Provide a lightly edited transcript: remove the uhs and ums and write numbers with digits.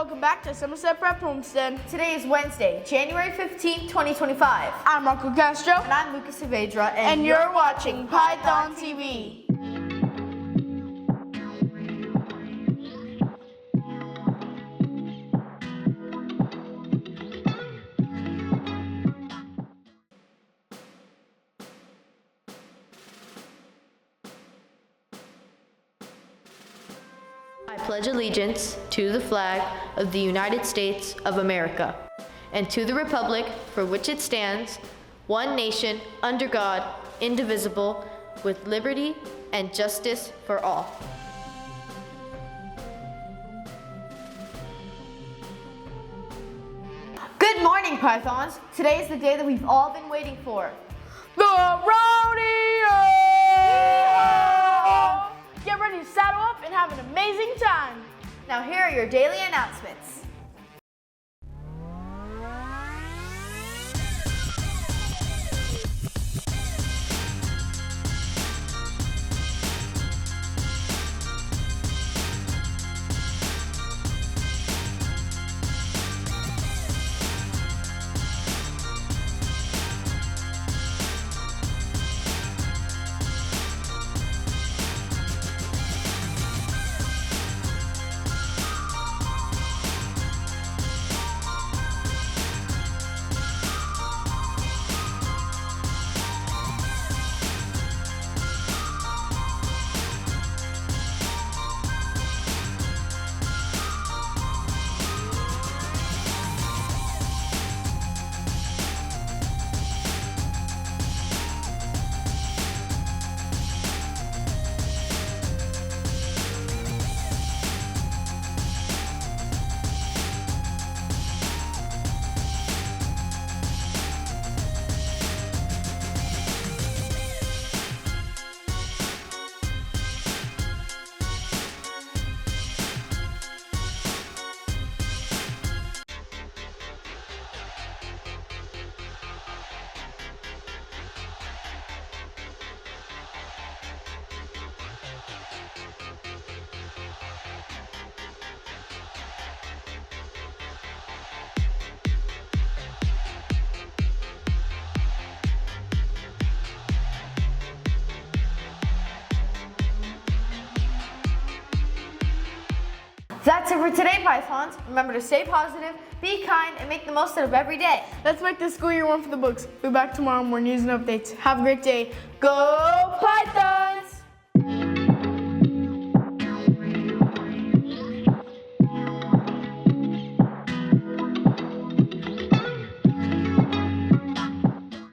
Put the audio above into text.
welcome back to Somerset Prep Homestead. Today is Wednesday, January 15th, 2025. I'm Marco Castro. And I'm Lucas Saavedra. And you're watching Python TV. I pledge allegiance to the flag of the United States of America and to the republic for which it stands, one nation, under God, indivisible, with liberty and justice for all. Good morning, Pythons. Today is the day that we've all been waiting for. The rodeo! Get ready to saddle up and have an amazing time. Now here are your daily announcements. That's it for today, Pythons. Remember to stay positive, be kind, and make the most out of every day. Let's make this school year one for the books. We'll be back tomorrow with more news and updates. Have a great day. Go Python!